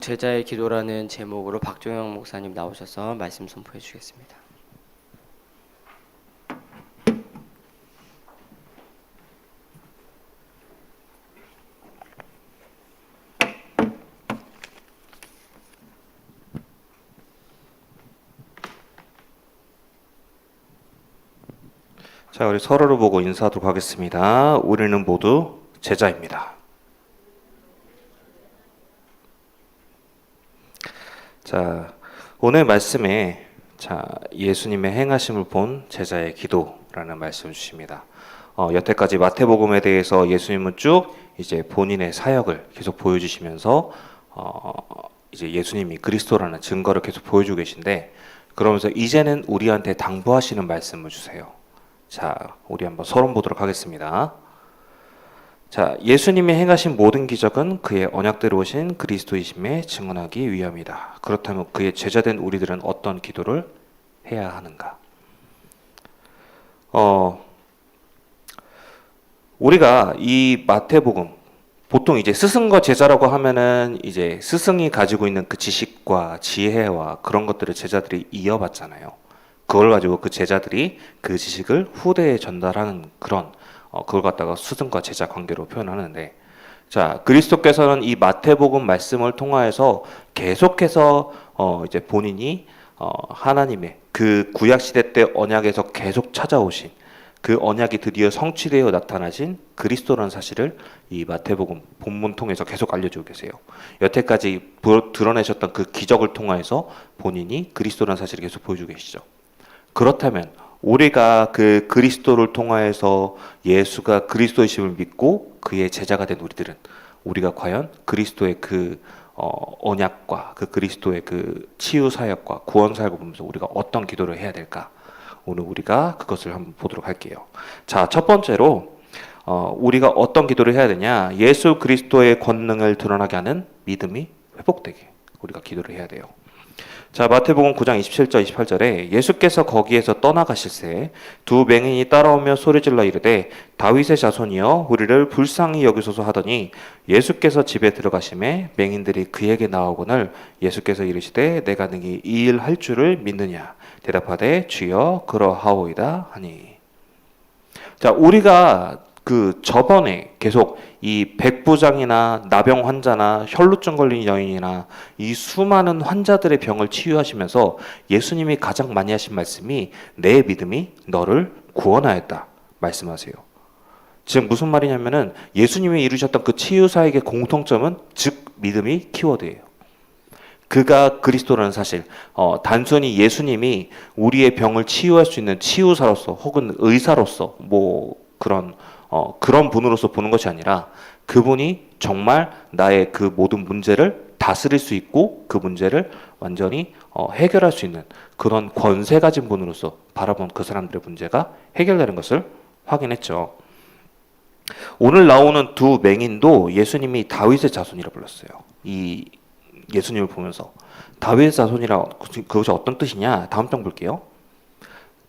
제자의 기도라는 제목으로 박종영 목사님 나오셔서 말씀 선포해 주겠습니다. 자, 우리 서로를 보고 인사하도록 하겠습니다. 우리는 모두 제자입니다. 자, 오늘 말씀에 예수님의 행하심을 본 제자의 기도라는 말씀을 주십니다. 여태까지 마태복음에 대해서 예수님은 쭉 이제 본인의 사역을 계속 보여주시면서 이제 예수님이 그리스도라는 증거를 계속 보여주고 계신데, 그러면서 이제는 우리한테 당부하시는 말씀을 주세요. 자, 우리 한번 서론 보도록 하겠습니다. 자, 예수님이 행하신 모든 기적은 그의 언약대로 오신 그리스도이심에 증언하기 위함이다. 그렇다면 그의 제자된 우리들은 어떤 기도를 해야 하는가? 우리가 이 마태복음, 보통 이제 스승과 제자라고 하면은 이제 스승이 가지고 있는 그 지식과 지혜와 그런 것들을 제자들이 이어받잖아요. 그걸 가지고 그 제자들이 그 지식을 후대에 전달하는 그런 그걸 갖다가 스승과 제자 관계로 표현하는데, 자, 그리스도께서는 이 마태복음 말씀을 통하여서 계속해서 이제 본인이 하나님의 그 구약 시대 때 언약에서 계속 찾아오신 그 언약이 드디어 성취되어 나타나신 그리스도라는 사실을 이 마태복음 본문 통해서 계속 알려주고 계세요. 여태까지 드러내셨던 그 기적을 통하여서 본인이 그리스도라는 사실을 계속 보여주고 계시죠. 그렇다면 우리가 그 그리스도를 통하여서 예수가 그리스도이심을 믿고 그의 제자가 된 우리들은, 우리가 과연 그리스도의 그 언약과 그 그리스도의 그 치유 사역과 구원 사역을 보면서 우리가 어떤 기도를 해야 될까? 오늘 우리가 그것을 한번 보도록 할게요. 자, 첫 번째로 우리가 어떤 기도를 해야 되냐? 예수 그리스도의 권능을 드러나게 하는 믿음이 회복되게 우리가 기도를 해야 돼요. 자, 마태복음 9장 27절 28절에 예수께서 거기에서 떠나가실새 두 맹인이 따라오며 소리질러 이르되 다윗의 자손이여 우리를 불쌍히 여기소서 하더니 예수께서 집에 들어가심에 맹인들이 그에게 나오거늘 예수께서 이르시되 내가 능히 이 일 할 줄을 믿느냐 대답하되 주여 그러하오이다 하니. 자, 우리가 그 저번에 계속 이 백부장이나 나병 환자나 혈루증 걸린 여인이나 이 수많은 환자들의 병을 치유하시면서 예수님이 가장 많이 하신 말씀이 내 믿음이 너를 구원하였다 말씀하세요. 즉 무슨 말이냐면은 예수님이 이루셨던 그 치유 사역의 공통점은 즉 믿음이 키워드예요. 그가 그리스도라는 사실, 단순히 예수님이 우리의 병을 치유할 수 있는 치유사로서 혹은 의사로서 뭐 그런 분으로서 보는 것이 아니라 그분이 정말 나의 그 모든 문제를 다스릴 수 있고 그 문제를 완전히 해결할 수 있는 그런 권세 가진 분으로서 바라본 그 사람들의 문제가 해결되는 것을 확인했죠. 오늘 나오는 두 맹인도 예수님이 다윗의 자손이라 불렀어요. 이 예수님을 보면서 다윗의 자손이라, 그것이 어떤 뜻이냐? 다음 장 볼게요.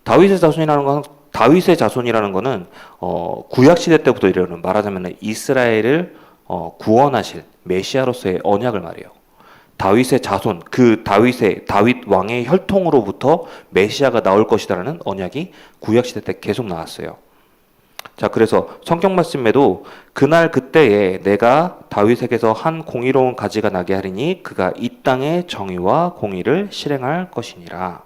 다윗의 자손이라는 거는 구약 시대 때부터 이르는, 말하자면 이스라엘을 구원하실 메시아로서의 언약을 말해요. 다윗의 자손, 다윗 왕의 혈통으로부터 메시아가 나올 것이다라는 언약이 구약 시대 때 계속 나왔어요. 자, 그래서 성경 말씀에도 그날 그때에 내가 다윗에게서 한 공의로운 가지가 나게 하리니 그가 이 땅의 정의와 공의를 실행할 것이니라.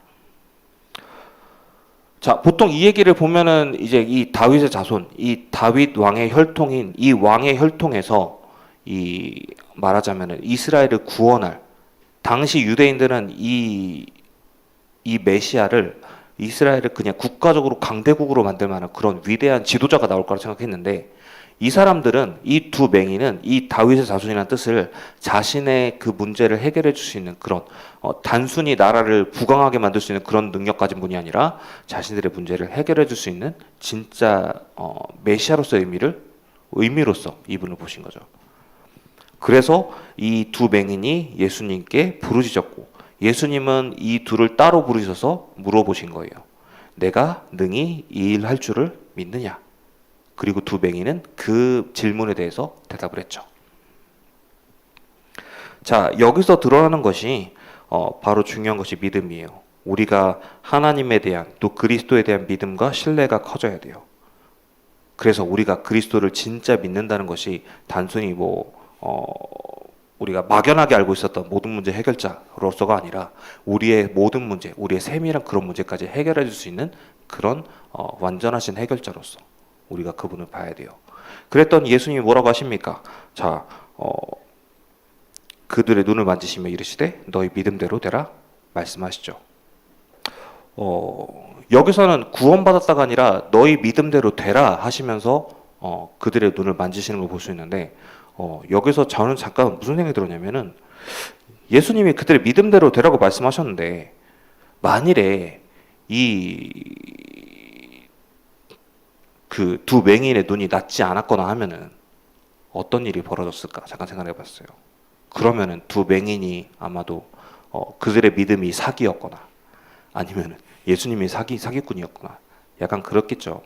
자, 보통 이 얘기를 보면은 이제 이 다윗의 자손, 이 다윗 왕의 혈통인 이 왕의 혈통에서 이 말하자면은 이스라엘을 구원할, 당시 유대인들은 이 메시아를, 이스라엘을 그냥 국가적으로 강대국으로 만들 만한 그런 위대한 지도자가 나올 거라 생각했는데, 이 사람들은, 이 두 맹인은 이 다윗의 자손이라는 뜻을 자신의 그 문제를 해결해 줄 수 있는 그런 단순히 나라를 부강하게 만들 수 있는 그런 능력 가진 분이 아니라 자신들의 문제를 해결해 줄 수 있는 진짜 메시아로서의 의미로서 이분을 보신 거죠. 그래서 이 두 맹인이 예수님께 부르짖었고, 예수님은 이 둘을 따로 부르셔서 물어보신 거예요. 내가 능히 이 일 할 줄을 믿느냐? 그리고 두 맹인은 그 질문에 대해서 대답을 했죠. 자, 여기서 드러나는 것이 바로 중요한 것이 믿음이에요. 우리가 하나님에 대한 또 그리스도에 대한 믿음과 신뢰가 커져야 돼요. 그래서 우리가 그리스도를 진짜 믿는다는 것이 단순히 우리가 막연하게 알고 있었던 모든 문제 해결자로서가 아니라 우리의 모든 문제, 우리의 세밀한 그런 문제까지 해결해 줄 수 있는 그런 완전하신 해결자로서 우리가 그분을 봐야 돼요. 그랬더니 예수님이 뭐라고 하십니까? 자, 그들의 눈을 만지시며 이르시되 너희 믿음대로 되라 말씀하시죠. 여기서는 구원받았다가 아니라 너희 믿음대로 되라 하시면서 그들의 눈을 만지시는 걸 볼 수 있는데 여기서 저는 잠깐 무슨 생각이 들었냐면은 예수님이 그들의 믿음대로 되라고 말씀하셨는데 만일에 그 두 맹인의 눈이 낫지 않았거나 하면은 어떤 일이 벌어졌을까 잠깐 생각해 봤어요. 그러면은 두 맹인이 아마도 그들의 믿음이 사기였거나 아니면은 예수님이 사기꾼이었거나 약간 그렇겠죠.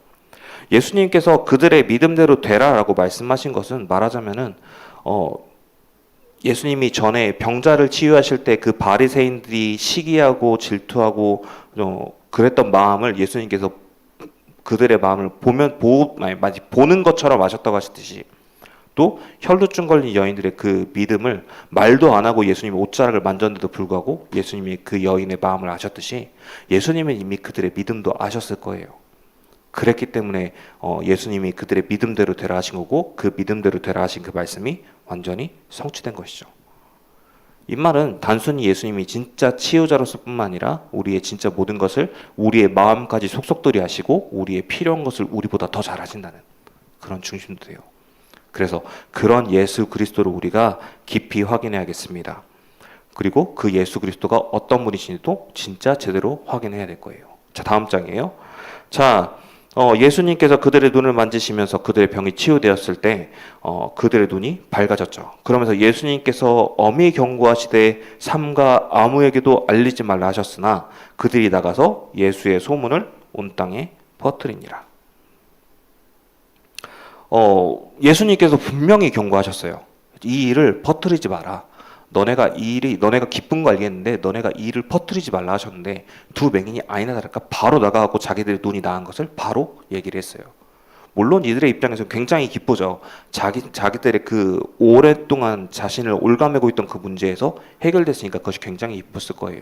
예수님께서 그들의 믿음대로 되라라고 말씀하신 것은 말하자면은 예수님이 전에 병자를 치유하실 때 그 바리새인들이 시기하고 질투하고 그랬던 마음을 예수님께서 그들의 마음을 보는 것처럼 하셨다고 하셨듯이 또 혈루증 걸린 여인들의 그 믿음을 말도 안 하고 예수님이 옷자락을 만졌는데도 불구하고 예수님이 그 여인의 마음을 아셨듯이 예수님은 이미 그들의 믿음도 아셨을 거예요. 그랬기 때문에 예수님이 그들의 믿음대로 되라 하신 거고 그 믿음대로 되라 하신 그 말씀이 완전히 성취된 것이죠. 이 말은 단순히 예수님이 진짜 치유자로서 뿐만 아니라 우리의 진짜 모든 것을 우리의 마음까지 속속들이 하시고 우리의 필요한 것을 우리보다 더 잘 하신다는 그런 중심도 돼요. 그래서 그런 예수 그리스도를 우리가 깊이 확인해야겠습니다. 그리고 그 예수 그리스도가 어떤 분이신지도 진짜 제대로 확인해야 될 거예요. 자, 다음 장이에요. 자, 예수님께서 그들의 눈을 만지시면서 그들의 병이 치유되었을 때 그들의 눈이 밝아졌죠. 그러면서 예수님께서 엄히 경고하시되 삼가 아무에게도 알리지 말라 하셨으나 그들이 나가서 예수의 소문을 온 땅에 퍼뜨리니라. 예수님께서 분명히 경고하셨어요. 이 일을 퍼뜨리지 마라. 너네가 기쁜 거 알겠는데 너네가 이 일을 퍼뜨리지 말라 하셨는데 두 맹인이 아니나 다를까 바로 나가고 자기들의 눈이 나은 것을 바로 얘기를 했어요. 물론 이들의 입장에서 굉장히 기쁘죠. 자기들의 그 오랫동안 자신을 올가매고 있던 그 문제에서 해결됐으니까 그것이 굉장히 기뻤을 거예요.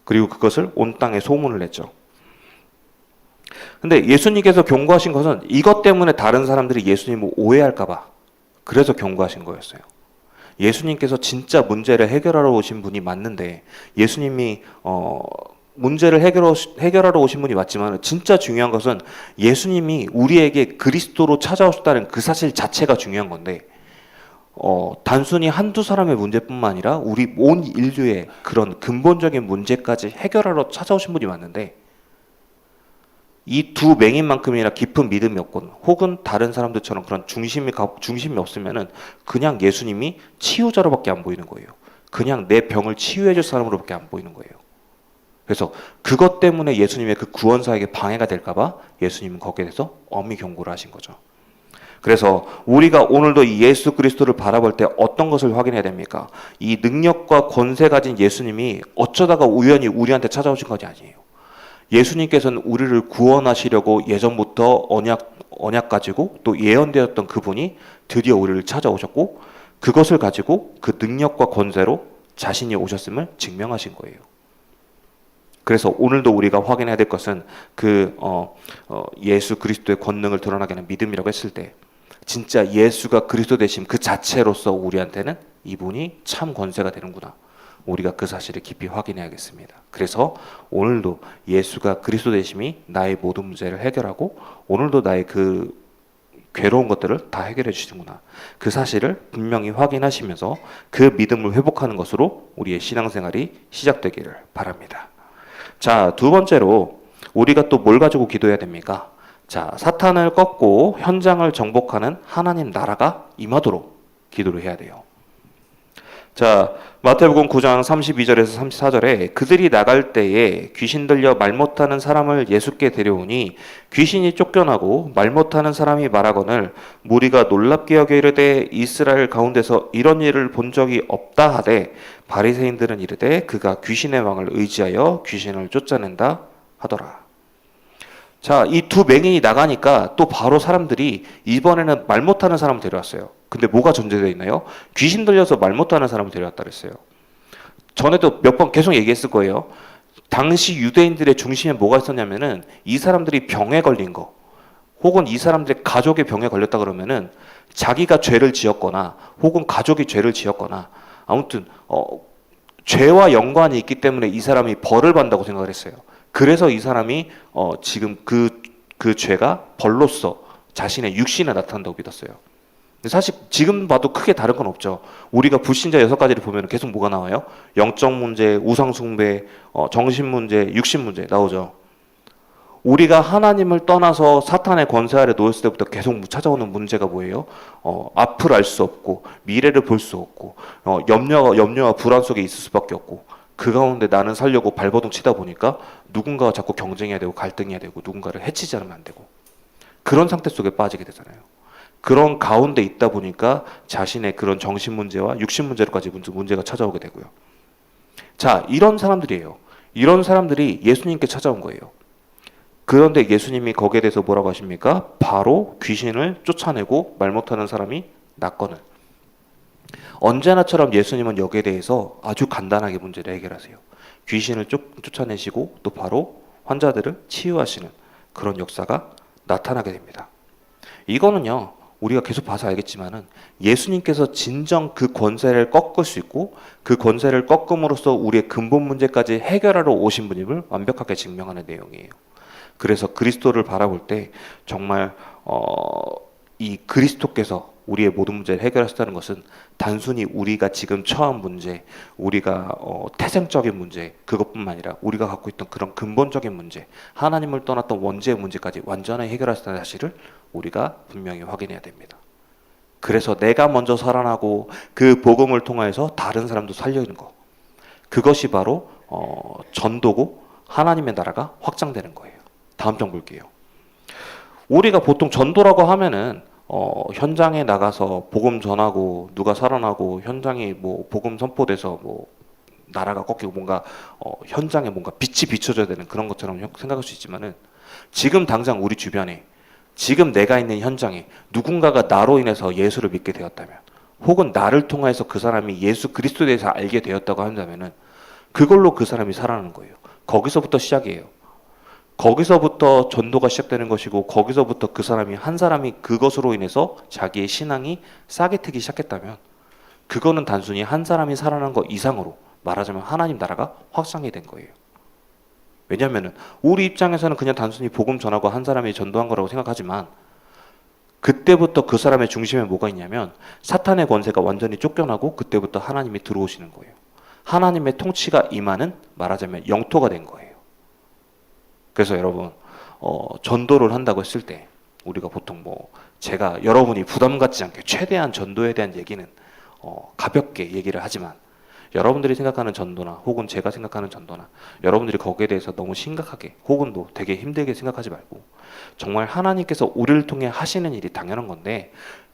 그리고 그것을 온 땅에 소문을 냈죠. 근데 예수님께서 경고하신 것은 이것 때문에 다른 사람들이 예수님을 오해할까 봐 그래서 경고하신 거였어요. 예수님께서 진짜 문제를 해결하러 오신 분이 맞는데 예수님이 문제를 해결하러 오신 분이 맞지만 진짜 중요한 것은 예수님이 우리에게 그리스도로 찾아오셨다는 그 사실 자체가 중요한 건데 단순히 한두 사람의 문제뿐만 아니라 우리 온 인류의 그런 근본적인 문제까지 해결하러 찾아오신 분이 맞는데 이 두 맹인만큼이나 깊은 믿음이 없건 혹은 다른 사람들처럼 그런 중심이 없으면은 그냥 예수님이 치유자로밖에 안 보이는 거예요. 그냥 내 병을 치유해 줄 사람으로밖에 안 보이는 거예요. 그래서 그것 때문에 예수님의 그 구원 사역에 방해가 될까 봐 예수님은 거기에 대해서 엄히 경고를 하신 거죠. 그래서 우리가 오늘도 이 예수 그리스도를 바라볼 때 어떤 것을 확인해야 됩니까? 이 능력과 권세 가진 예수님이 어쩌다가 우연히 우리한테 찾아오신 것이 아니에요. 예수님께서는 우리를 구원하시려고 예전부터 언약 가지고 또 예언되었던 그분이 드디어 우리를 찾아오셨고 그것을 가지고 그 능력과 권세로 자신이 오셨음을 증명하신 거예요. 그래서 오늘도 우리가 확인해야 될 것은 예수 그리스도의 권능을 드러나게 하는 믿음이라고 했을 때 진짜 예수가 그리스도 되심 그 자체로서 우리한테는 이분이 참 권세가 되는구나. 우리가 그 사실을 깊이 확인해야겠습니다. 그래서 오늘도 예수가 그리스도 되심이 나의 모든 문제를 해결하고 오늘도 나의 그 괴로운 것들을 다 해결해 주시는구나. 그 사실을 분명히 확인하시면서 그 믿음을 회복하는 것으로 우리의 신앙생활이 시작되기를 바랍니다. 자, 두 번째로 우리가 또 뭘 가지고 기도해야 됩니까? 자, 사탄을 꺾고 현장을 정복하는 하나님 나라가 임하도록 기도를 해야 돼요. 자, 마태복음 9장 32절에서 34절에 그들이 나갈 때에 귀신 들려 말 못하는 사람을 예수께 데려오니 귀신이 쫓겨나고 말 못하는 사람이 말하거늘 무리가 놀랍게 여겨 이르되 이스라엘 가운데서 이런 일을 본 적이 없다 하되 바리새인들은 이르되 그가 귀신의 왕을 의지하여 귀신을 쫓아낸다 하더라. 자, 이 두 맹인이 나가니까 또 바로 사람들이 이번에는 말 못하는 사람을 데려왔어요. 근데 뭐가 전제되어 있나요? 귀신 들려서 말 못하는 사람을 데려왔다 그랬어요. 전에도 몇 번 계속 얘기했을 거예요. 당시 유대인들의 중심에 뭐가 있었냐면은 이 사람들이 병에 걸린 거, 혹은 이 사람들의 가족의 병에 걸렸다 그러면은 자기가 죄를 지었거나 혹은 가족이 죄를 지었거나 아무튼 죄와 연관이 있기 때문에 이 사람이 벌을 받는다고 생각을 했어요. 그래서 이 사람이 지금 그 죄가 벌로서 자신의 육신에 나타난다고 믿었어요. 근데 사실 지금 봐도 크게 다른 건 없죠. 우리가 불신자 6가지를 보면 계속 뭐가 나와요? 영적 문제, 우상 숭배, 정신 문제, 육신 문제 나오죠. 우리가 하나님을 떠나서 사탄의 권세 아래 놓였을 때부터 계속 찾아오는 문제가 뭐예요? 앞을 알 수 없고 미래를 볼 수 없고 염려와 불안 속에 있을 수밖에 없고 그 가운데 나는 살려고 발버둥 치다 보니까 누군가와 자꾸 경쟁해야 되고 갈등해야 되고 누군가를 해치지 않으면 안 되고 그런 상태 속에 빠지게 되잖아요. 그런 가운데 있다 보니까 자신의 그런 정신 문제와 육신 문제로까지 문제가 찾아오게 되고요. 자, 이런 사람들이에요. 이런 사람들이 예수님께 찾아온 거예요. 그런데 예수님이 거기에 대해서 뭐라고 하십니까? 바로 귀신을 쫓아내고 말 못하는 사람이 낫거늘. 언제나처럼 예수님은 여기에 대해서 아주 간단하게 문제를 해결하세요. 귀신을 쫓아내시고 또 바로 환자들을 치유하시는 그런 역사가 나타나게 됩니다. 이거는요, 우리가 계속 봐서 알겠지만은 예수님께서 진정 그 권세를 꺾을 수 있고 그 권세를 꺾음으로써 우리의 근본 문제까지 해결하러 오신 분임을 완벽하게 증명하는 내용이에요. 그래서 그리스도를 바라볼 때 정말 이 그리스도께서 우리의 모든 문제를 해결하셨다는 것은 단순히 우리가 지금 처한 문제, 우리가 태생적인 문제 그것뿐만 아니라 우리가 갖고 있던 그런 근본적인 문제, 하나님을 떠났던 원죄의 문제까지 완전히 해결하셨다는 사실을 우리가 분명히 확인해야 됩니다. 그래서 내가 먼저 살아나고 그 복음을 통해서 다른 사람도 살려는 거, 그것이 바로 전도고 하나님의 나라가 확장되는 거예요. 다음 장 볼게요. 우리가 보통 전도라고 하면은 현장에 나가서 복음 전하고 누가 살아나고 현장이 뭐 복음 선포돼서 뭐 나라가 꺾이고 뭔가 현장에 뭔가 빛이 비춰져야 되는 그런 것처럼 생각할 수 있지만은 지금 당장 우리 주변에 지금 내가 있는 현장에 누군가가 나로 인해서 예수를 믿게 되었다면 혹은 나를 통해서 그 사람이 예수 그리스도에 대해서 알게 되었다고 한다면은 그걸로 그 사람이 살아나는 거예요. 거기서부터 시작이에요. 거기서부터 전도가 시작되는 것이고 거기서부터 그 사람이 한 사람이 그것으로 인해서 자기의 신앙이 싹이 트기 시작했다면 그거는 단순히 한 사람이 살아난 것 이상으로 말하자면 하나님 나라가 확장이 된 거예요. 왜냐하면 우리 입장에서는 그냥 단순히 복음 전하고 한 사람이 전도한 거라고 생각하지만 그때부터 그 사람의 중심에 뭐가 있냐면 사탄의 권세가 완전히 쫓겨나고 그때부터 하나님이 들어오시는 거예요. 하나님의 통치가 임하는 말하자면 영토가 된 거예요. 그래서 여러분 전도를 한다고 했을 때 우리가 보통 뭐 제가 여러분이 부담 갖지 않게 최대한 전도에 대한 얘기는 가볍게 얘기를 하지만 여러분들이 생각하는 전도나 혹은 제가 생각하는 전도나 여러분들이 거기에 대해서 너무 심각하게 혹은 또 되게 힘들게 생각하지 말고 정말 하나님께서 우리를 통해 하시는 일이 당연한 건데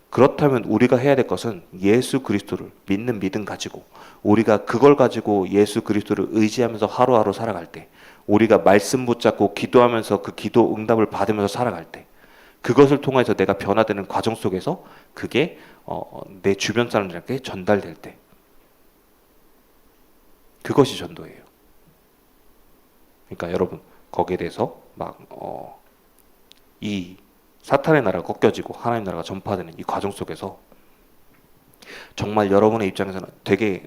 그렇다면 우리가 해야 될 것은 예수 그리스도를 믿는 믿음 가지고 우리가 그걸 가지고 예수 그리스도를 의지하면서 하루하루 살아갈 때 우리가 말씀 붙잡고 기도하면서 그 기도 응답을 받으면서 살아갈 때 그것을 통해서 내가 변화되는 과정 속에서 그게 내 주변 사람들에게 전달될 때 그것이 전도예요. 그러니까 여러분 거기에 대해서 막 이 사탄의 나라가 꺾여지고 하나님 나라가 전파되는 이 과정 속에서 정말 여러분의 입장에서는 되게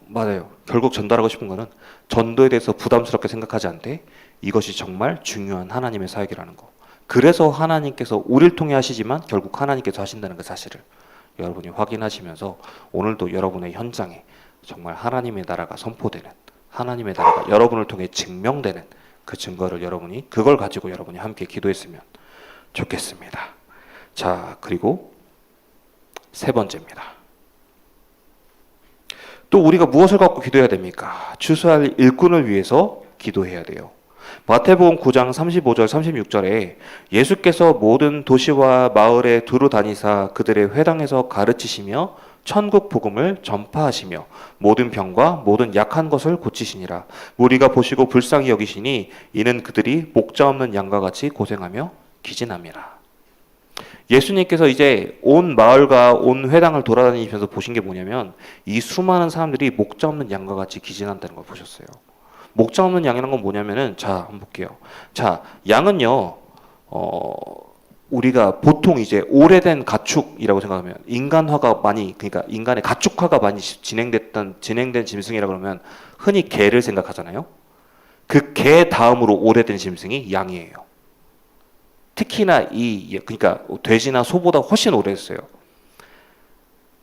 맞아요. 결국 전달하고 싶은 거는 전도에 대해서 부담스럽게 생각하지 않되 이것이 정말 중요한 하나님의 사역이라는 거. 그래서 하나님께서 우리를 통해 하시지만 결국 하나님께서 하신다는 그 사실을 여러분이 확인하시면서 오늘도 여러분의 현장에 정말 하나님의 나라가 선포되는 하나님의 나라가 여러분을 통해 증명되는 그 증거를 여러분이 그걸 가지고 여러분이 함께 기도했으면 좋겠습니다. 자, 그리고 세 번째입니다. 또 우리가 무엇을 갖고 기도해야 됩니까? 추수할 일꾼을 위해서 기도해야 돼요. 마태복음 9장 35절 36절에 예수께서 모든 도시와 마을에 두루 다니사 그들의 회당에서 가르치시며 천국 복음을 전파하시며 모든 병과 모든 약한 것을 고치시니라. 무리가 보시고 불쌍히 여기시니 이는 그들이 목자 없는 양과 같이 고생하며 기진함이라. 예수님께서 이제 온 마을과 온 회당을 돌아다니면서 보신 게 뭐냐면 이 수많은 사람들이 목자 없는 양과 같이 기진한다는 걸 보셨어요. 목자 없는 양이라는 건 뭐냐면은, 자, 한번 볼게요. 자, 양은요, 우리가 보통 이제 오래된 가축이라고 생각하면 인간화가 많이, 그러니까 인간의 가축화가 많이 진행된 짐승이라 그러면 흔히 개를 생각하잖아요. 그 개 다음으로 오래된 짐승이 양이에요. 특히나 그러니까 돼지나 소보다 훨씬 오래됐어요.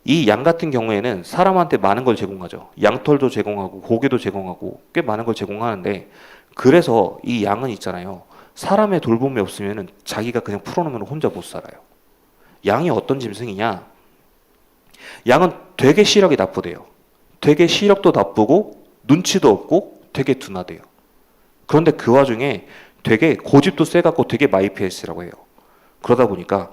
이 양 같은 경우에는 사람한테 많은 걸 제공하죠. 양털도 제공하고 고기도 제공하고 꽤 많은 걸 제공하는데, 그래서 이 양은 있잖아요. 사람의 돌봄이 없으면 자기가 그냥 풀어놓으면 혼자 못 살아요. 양이 어떤 짐승이냐? 양은 되게 시력이 나쁘대요. 되게 시력도 나쁘고 눈치도 없고 되게 둔하대요. 그런데 그 와중에 되게 고집도 세갖고 되게 마이페이스라고 해요. 그러다 보니까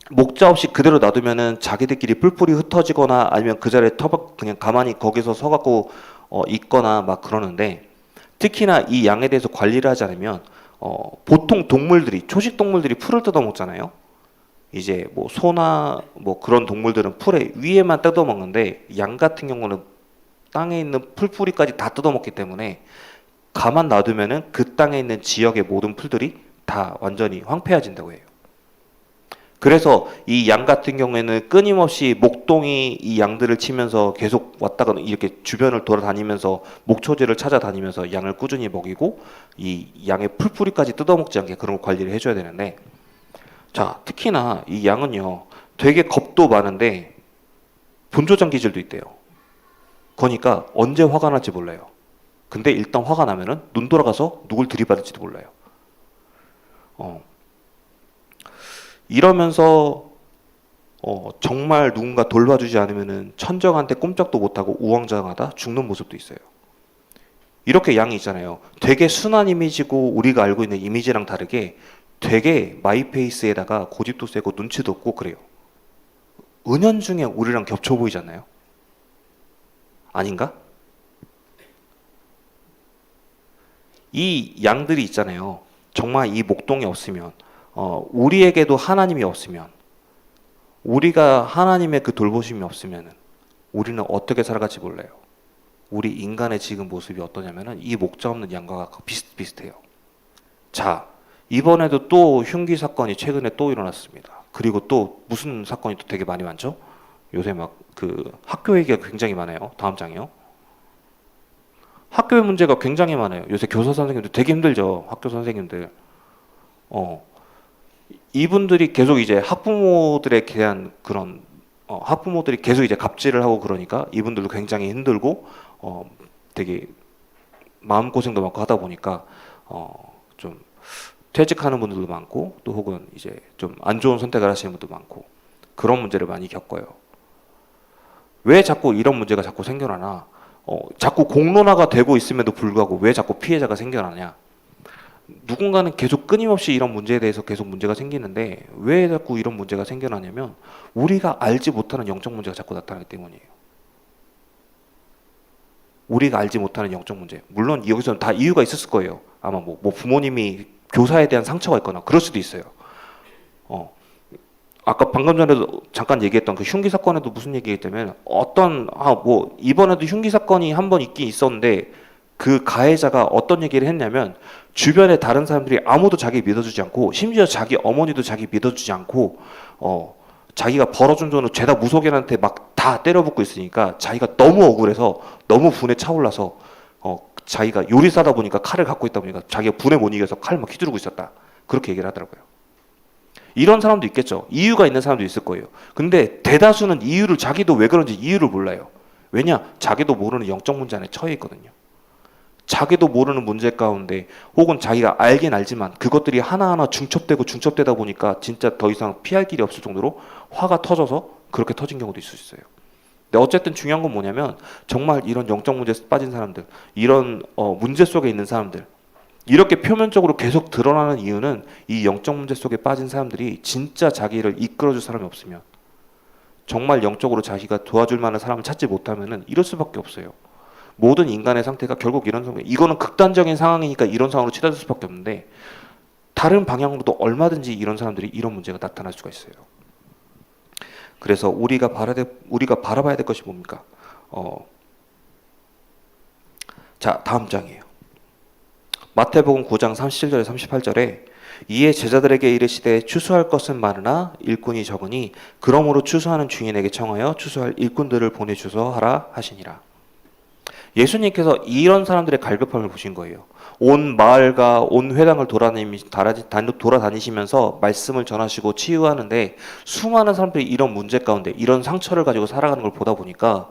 목자 없이 그대로 놔두면은 자기들끼리 뿔뿔이 흩어지거나 아니면 그 자리에 터벅 그냥 가만히 거기서 서갖고 있거나 막 그러는데, 특히나 이 양에 대해서 관리를 하지 않으면 보통 동물들이, 초식 동물들이 풀을 뜯어 먹잖아요. 이제 뭐 소나 뭐 그런 동물들은 풀의 위에만 뜯어 먹는데 양 같은 경우는 땅에 있는 풀뿌리까지 다 뜯어 먹기 때문에 가만 놔두면은 그 땅에 있는 지역의 모든 풀들이 다 완전히 황폐해진다고 해요. 그래서 이 양 같은 경우에는 끊임없이 목동이 이 양들을 치면서 계속 왔다가 이렇게 주변을 돌아다니면서 목초지를 찾아다니면서 양을 꾸준히 먹이고 이 양의 풀뿌리까지 뜯어먹지 않게 그런 걸 관리를 해줘야 되는데, 자, 특히나 이 양은요 되게 겁도 많은데 분조장 기질도 있대요. 그러니까 언제 화가 날지 몰라요. 근데 일단 화가 나면은 눈 돌아가서 누굴 들이받을지도 몰라요. 이러면서 정말 누군가 돌봐주지 않으면은 천정한테 꼼짝도 못하고 우왕좌왕하다 죽는 모습도 있어요. 이렇게 양이 있잖아요. 되게 순한 이미지고 우리가 알고 있는 이미지랑 다르게 되게 마이페이스에다가 고집도 세고 눈치도 없고 그래요. 은연중에 우리랑 겹쳐 보이지 않나요? 아닌가? 이 양들이 있잖아요. 정말 이 목동이 없으면, 우리에게도 하나님이 없으면, 우리가 하나님의 그 돌보심이 없으면 우리는 어떻게 살아갈지 몰라요. 우리 인간의 지금 모습이 어떠냐면은 이 목자 없는 양과 비슷비슷해요. 자, 이번에도 또 흉기 사건이 최근에 또 일어났습니다. 그리고 또 무슨 사건이 또 되게 많이 많죠? 요새 막 그 학교 얘기가 굉장히 많아요. 다음 장이요. 학교의 문제가 굉장히 많아요. 요새 교사 선생님들 되게 힘들죠. 학교 선생님들. 이분들이 계속 이제 학부모들에 대한 그런 학부모들이 계속 이제 갑질을 하고 그러니까 이분들도 굉장히 힘들고 되게 마음고생도 많고 하다 보니까 좀 퇴직하는 분들도 많고 또 혹은 이제 좀 안 좋은 선택을 하시는 분도 많고 그런 문제를 많이 겪어요. 왜 자꾸 이런 문제가 자꾸 생겨나나? 자꾸 공론화가 되고 있음에도 불구하고 왜 자꾸 피해자가 생겨나냐? 누군가는 계속 끊임없이 이런 문제에 대해서 계속 문제가 생기는데 왜 자꾸 이런 문제가 생겨나냐면 우리가 알지 못하는 영적 문제가 자꾸 나타나기 때문이에요. 우리가 알지 못하는 영적 문제. 물론 여기서는 다 이유가 있었을 거예요. 아마 뭐 부모님이 교사에 대한 상처가 있거나 그럴 수도 있어요. 아까 방금 전에도 잠깐 얘기했던 그 흉기 사건에도 무슨 얘기했냐면 뭐 이번에도 흉기 사건이 한 번 있긴 있었는데 그 가해자가 어떤 얘기를 했냐면 주변에 다른 사람들이 아무도 자기 믿어주지 않고 심지어 자기 어머니도 자기 믿어주지 않고 자기가 벌어준 돈을 죄다 무속인한테 막 다 때려붓고 있으니까 자기가 너무 억울해서 너무 분에 차올라서 자기가 요리사다 보니까 칼을 갖고 있다 보니까 자기가 분에 못 이겨서 칼 막 휘두르고 있었다. 그렇게 얘기를 하더라고요. 이런 사람도 있겠죠. 이유가 있는 사람도 있을 거예요. 근데 대다수는 이유를 자기도 왜 그런지 이유를 몰라요. 왜냐? 자기도 모르는 영적 문제 안에 처해 있거든요. 자기도 모르는 문제 가운데 혹은 자기가 알긴 알지만 그것들이 하나하나 중첩되다 보니까 진짜 더 이상 피할 길이 없을 정도로 화가 터져서 그렇게 터진 경우도 있을 수 있어요. 근데 어쨌든 중요한 건 뭐냐면 정말 이런 영적 문제에 빠진 사람들, 이런 문제 속에 있는 사람들, 이렇게 표면적으로 계속 드러나는 이유는 이 영적 문제 속에 빠진 사람들이 진짜 자기를 이끌어줄 사람이 없으면, 정말 영적으로 자기가 도와줄 만한 사람을 찾지 못하면은 이럴 수밖에 없어요. 모든 인간의 상태가 결국 이런 상태. 이거는 극단적인 상황이니까 이런 상황으로 치닫을 수밖에 없는데 다른 방향으로도 얼마든지 이런 사람들이 이런 문제가 나타날 수가 있어요. 그래서 우리가 바라봐야 될 것이 뭡니까? 자, 다음 장이에요. 마태복음 9장 37절에 38절에 이에 제자들에게 이르시되 추수할 것은 많으나 일꾼이 적으니 그러므로 추수하는 주인에게 청하여 추수할 일꾼들을 보내주소 하라 하시니라. 예수님께서 이런 사람들의 갈급함을 보신 거예요. 온 마을과 온 회당을 돌아다니시면서 말씀을 전하시고 치유하는데 수많은 사람들이 이런 문제 가운데 이런 상처를 가지고 살아가는 걸 보다 보니까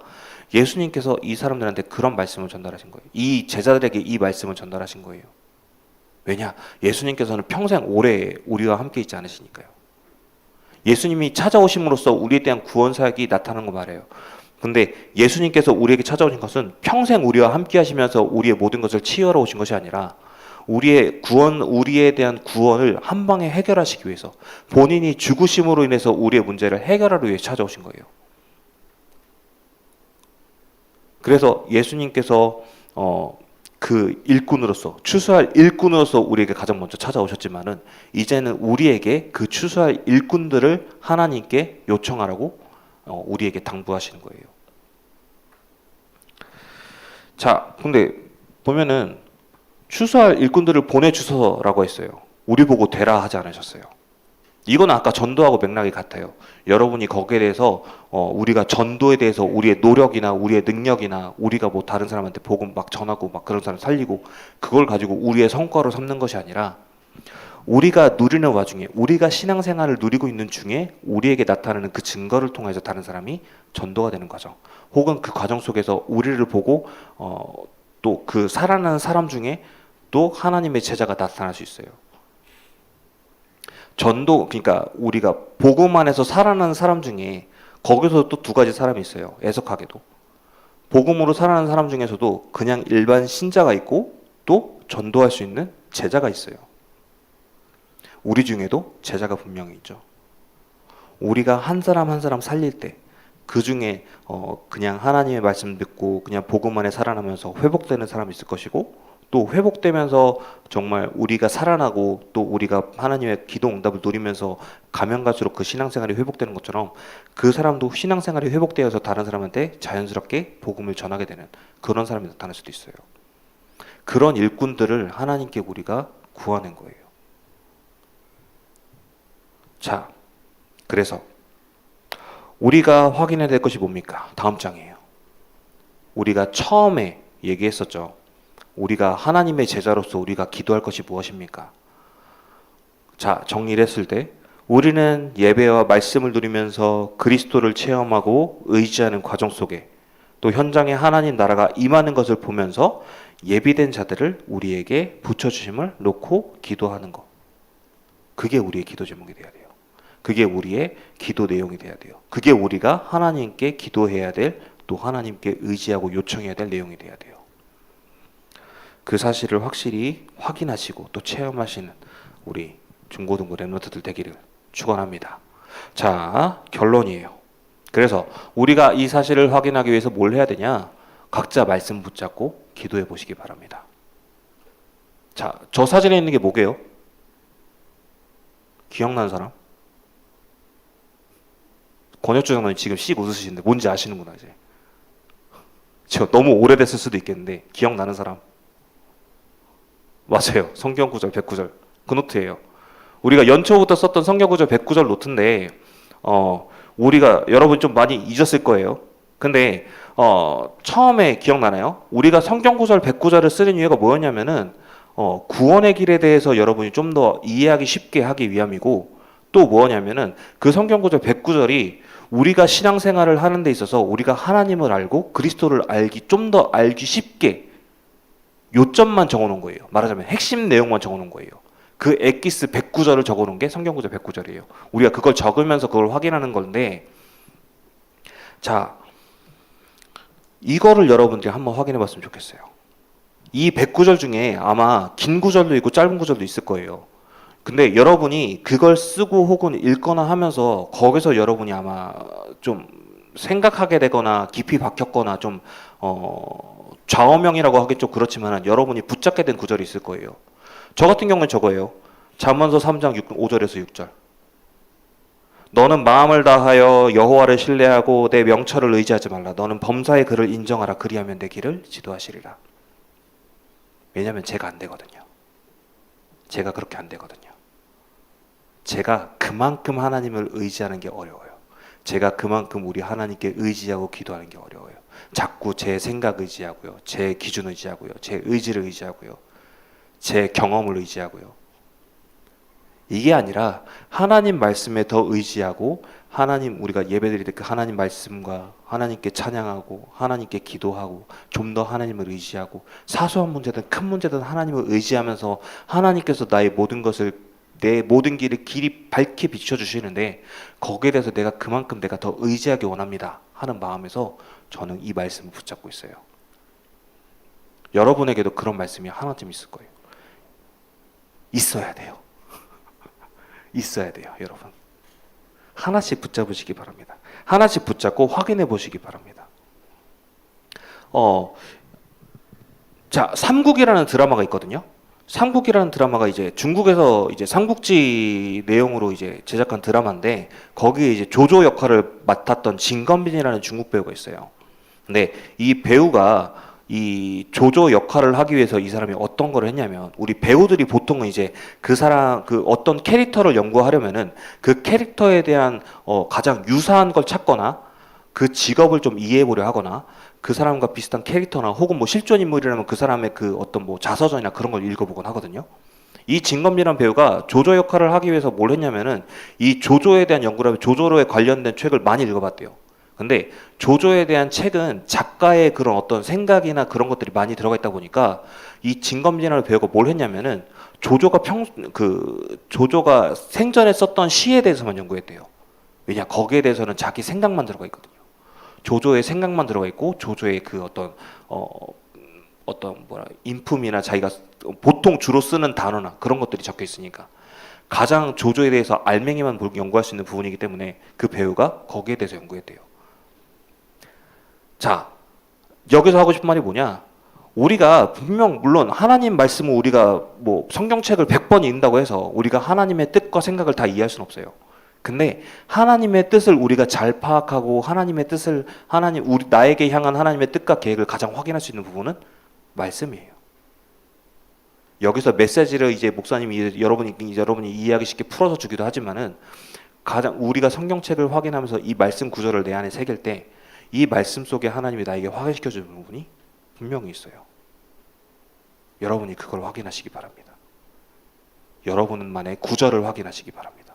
예수님께서 이 사람들한테 그런 말씀을 전달하신 거예요. 이 제자들에게 이 말씀을 전달하신 거예요. 왜냐? 예수님께서는 평생 오래 우리와 함께 있지 않으시니까요. 예수님이 찾아오심으로써 우리에 대한 구원 사역이 나타나는 거 말해요. 근데 예수님께서 우리에게 찾아오신 것은 평생 우리와 함께 하시면서 우리의 모든 것을 치유하러 오신 것이 아니라 우리에 대한 구원을 한 방에 해결하시기 위해서, 본인이 죽으심으로 인해서 우리의 문제를 해결하기 위해 찾아오신 거예요. 그래서 예수님께서 그 일꾼으로서, 추수할 일꾼으로서 우리에게 가장 먼저 찾아오셨지만은 이제는 우리에게 그 추수할 일꾼들을 하나님께 요청하라고 우리에게 당부하시는 거예요. 자, 근데 보면은 추수할 일꾼들을 보내주소서라고 했어요. 우리 보고 되라 하지 않으셨어요. 이건 아까 전도하고 맥락이 같아요. 여러분이 거기에 대해서 우리가 전도에 대해서 우리의 노력이나 우리의 능력이나 우리가 뭐 다른 사람한테 복음 막 전하고 막 그런 사람 살리고 그걸 가지고 우리의 성과로 삼는 것이 아니라 우리가 누리는 와중에, 우리가 신앙생활을 누리고 있는 중에 우리에게 나타나는 그 증거를 통해서 다른 사람이 전도가 되는 과정, 혹은 그 과정 속에서 우리를 보고 또 그 살아나는 사람 중에 또 하나님의 제자가 나타날 수 있어요. 전도, 그러니까 우리가 복음 안에서 살아나는 사람 중에 거기서 또 두 가지 사람이 있어요. 애석하게도 복음으로 살아나는 사람 중에서도 그냥 일반 신자가 있고 또 전도할 수 있는 제자가 있어요. 우리 중에도 제자가 분명히 있죠. 우리가 한 사람 한 사람 살릴 때 그 중에 그냥 하나님의 말씀 듣고 그냥 복음 안에 살아나면서 회복되는 사람이 있을 것이고, 또 회복되면서 정말 우리가 살아나고 또 우리가 하나님의 기도 응답을 누리면서 가면 갈수록 그 신앙생활이 회복되는 것처럼 그 사람도 신앙생활이 회복되어서 다른 사람한테 자연스럽게 복음을 전하게 되는 그런 사람이 나타날 수도 있어요. 그런 일꾼들을 하나님께 우리가 구하는 거예요. 자, 그래서 우리가 확인해야 될 것이 뭡니까? 다음 장이에요. 우리가 처음에 얘기했었죠. 우리가 하나님의 제자로서 우리가 기도할 것이 무엇입니까? 자, 정리를 했을 때 우리는 예배와 말씀을 누리면서 그리스도를 체험하고 의지하는 과정 속에 또 현장에 하나님 나라가 임하는 것을 보면서 예비된 자들을 우리에게 붙여주심을 놓고 기도하는 것. 그게 우리의 기도 제목이 돼야 돼요. 그게 우리의 기도 내용이 돼야 돼요. 그게 우리가 하나님께 기도해야 될, 또 하나님께 의지하고 요청해야 될 내용이 돼야 돼요. 그 사실을 확실히 확인하시고 또 체험하시는 우리 중고등부 랩런트들 되기를 축원합니다. 자, 결론이에요. 그래서 우리가 이 사실을 확인하기 위해서 뭘 해야 되냐? 각자 말씀 붙잡고 기도해 보시기 바랍니다. 자, 저 사진에 있는 게 뭐게요? 기억나는 사람? 권혁주 장로님 지금 씩 웃으시는데 뭔지 아시는구나 이제. 저 너무 오래됐을 수도 있겠는데 기억나는 사람? 맞아요. 성경 구절 109절 그 노트예요. 우리가 연초부터 썼던 성경 구절 109절 노트인데 우리가 여러분 좀 많이 잊었을 거예요. 근데 처음에 기억나나요? 우리가 성경 구절 109절을 쓰는 이유가 뭐였냐면은 구원의 길에 대해서 여러분이 좀 더 이해하기 쉽게 하기 위함이고, 또 뭐냐면은 그 성경 구절 109절이 우리가 신앙생활을 하는 데 있어서 우리가 하나님을 알고 그리스도를 좀 더 알기 쉽게 요점만 적어놓은 거예요. 말하자면 핵심 내용만 적어놓은 거예요. 그 엑기스 109절을 적어놓은 게 성경 구절 109절이에요. 우리가 그걸 적으면서 그걸 확인하는 건데, 자, 이거를 여러분들이 한번 확인해 봤으면 좋겠어요. 이 100구절 중에 아마 긴 구절도 있고 짧은 구절도 있을 거예요. 근데 여러분이 그걸 쓰고 혹은 읽거나 하면서 거기서 여러분이 아마 좀 생각하게 되거나 깊이 박혔거나 좀 좌우명이라고 하긴 좀 그렇지만 여러분이 붙잡게 된 구절이 있을 거예요. 저 같은 경우는 저거예요. 잠언서 3장 5절에서 6절. 너는 마음을 다하여 여호와를 신뢰하고 내 명철을 의지하지 말라. 너는 범사의 그를 인정하라. 그리하면 내 길을 지도하시리라. 왜냐하면 제가 안 되거든요. 제가 그렇게 안 되거든요. 제가 그만큼 하나님을 의지하는 게 어려워요. 제가 그만큼 우리 하나님께 의지하고 기도하는 게 어려워요. 자꾸 제 생각 의지하고요. 제 기준 의지하고요. 제 의지를 의지하고요. 제 경험을 의지하고요. 이게 아니라 하나님 말씀에 더 의지하고 하나님 우리가 예배드릴 때 그 하나님 말씀과 하나님께 찬양하고 하나님께 기도하고 좀 더 하나님을 의지하고 사소한 문제든 큰 문제든 하나님을 의지하면서 하나님께서 나의 모든 것을 내 모든 길을 길이 밝게 비춰주시는데 거기에 대해서 내가 그만큼 내가 더 의지하기 원합니다 하는 마음에서 저는 이 말씀을 붙잡고 있어요. 여러분에게도 그런 말씀이 하나쯤 있을 거예요. 있어야 돼요. 있어야 돼요, 여러분. 하나씩 붙잡으시기 바랍니다. 하나씩 붙잡고 확인해 보시기 바랍니다. 자, 삼국이라는 드라마가 있거든요. 삼국이라는 드라마가 이제 중국에서 이제 삼국지 내용으로 이제 제작한 드라마인데 거기에 이제 조조 역할을 맡았던 진건빈이라는 중국 배우가 있어요. 근데 이 배우가 이 조조 역할을 하기 위해서 이 사람이 어떤 걸 했냐면 우리 배우들이 보통은 이제 그 사람 그 어떤 캐릭터를 연구하려면은 그 캐릭터에 대한 가장 유사한 걸 찾거나 그 직업을 좀 이해해 보려 하거나 그 사람과 비슷한 캐릭터나 혹은 뭐 실존 인물이라면 그 사람의 그 어떤 뭐 자서전이나 그런 걸 읽어보곤 하거든요. 이 진건비라는 배우가 조조 역할을 하기 위해서 뭘 했냐면은 이 조조에 대한 연구를 하면 조조에 관련된 책을 많이 읽어봤대요. 근데 조조에 대한 책은 작가의 그런 어떤 생각이나 그런 것들이 많이 들어가 있다 보니까 이 진검진이라는 배우가 뭘 했냐면은 조조가 조조가 생전에 썼던 시에 대해서만 연구했대요. 왜냐 거기에 대해서는 자기 생각만 들어가 있거든요. 조조의 생각만 들어가 있고 조조의 그 어떤 인품이나 자기가 보통 주로 쓰는 단어나 그런 것들이 적혀 있으니까 가장 조조에 대해서 알맹이만 연구할 수 있는 부분이기 때문에 그 배우가 거기에 대해서 연구했대요. 자, 여기서 하고 싶은 말이 뭐냐? 우리가 분명 물론 하나님 말씀을 우리가 뭐 성경책을 100번 읽는다고 해서 우리가 하나님의 뜻과 생각을 다 이해할 수는 없어요. 근데 하나님의 뜻을 우리가 잘 파악하고 하나님의 뜻을 우리 나에게 향한 하나님의 뜻과 계획을 가장 확인할 수 있는 부분은 말씀이에요. 여기서 메시지를 이제 목사님이 여러분이 이해하기 쉽게 풀어서 주기도 하지만은 가장 우리가 성경책을 확인하면서 이 말씀 구절을 내 안에 새길 때 이 말씀 속에 하나님이 나에게 확인시켜 주는 부분이 분명히 있어요. 여러분이 그걸 확인하시기 바랍니다. 여러분만의 구절을 확인하시기 바랍니다.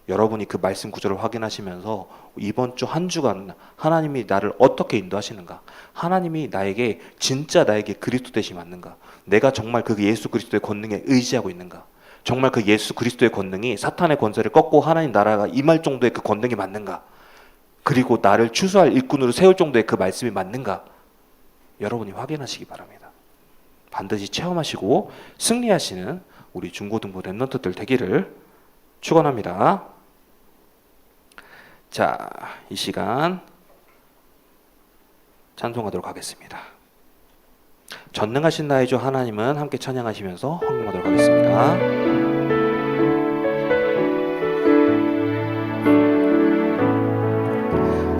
여러분이 그 말씀 구절을 확인하시면서 이번 주 한 주간 하나님이 나를 어떻게 인도하시는가? 하나님이 나에게 진짜 나에게 그리스도 되시 맞는가? 내가 정말 그 예수 그리스도의 권능에 의지하고 있는가? 정말 그 예수 그리스도의 권능이 사탄의 권세를 꺾고 하나님 나라가 임할 정도의 그 권능이 맞는가? 그리고 나를 추수할 일꾼으로 세울 정도의 그 말씀이 맞는가? 여러분이 확인하시기 바랍니다. 반드시 체험하시고 승리하시는 우리 중고등부 랩런트들 되기를 축원합니다. 자, 이 시간 찬송하도록 하겠습니다. 전능하신 나의 주 하나님은 함께 찬양하시면서 헌금하도록 하겠습니다.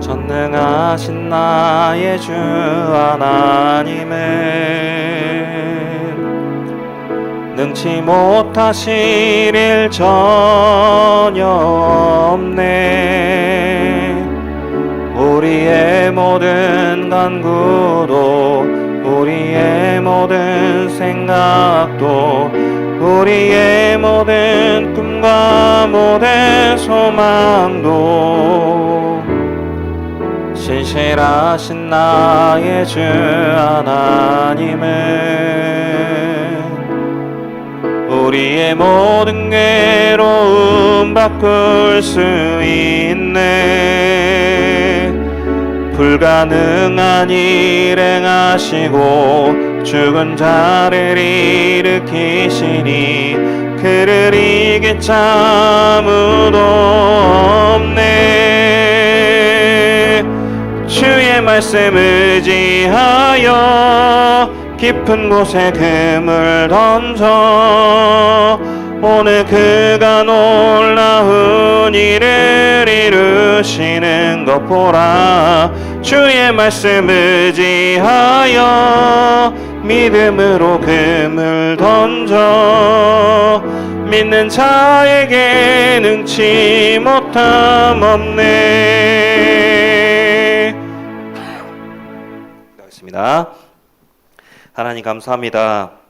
전능하신 나의 주 하나님은 능치 못하실 일 전혀 없네. 우리의 모든 간구도 우리의 모든 생각도 우리의 모든 꿈과 모든 소망도 신실하신 나의 주 하나님은 우리의 모든 괴로움 바꿀 수 있네. 불가능한 일 행하시고 죽은 자를 일으키시니 그를 이길 자 아무도 없네. 주의 말씀 의지하여 깊은 곳에 금을 던져 오늘 그가 놀라운 일을 이루시는 것 보라. 주의 말씀 의지하여 믿음으로 금을 던져 믿는 자에게 능치 못함 없네. 하겠습니다. 하나님 감사합니다.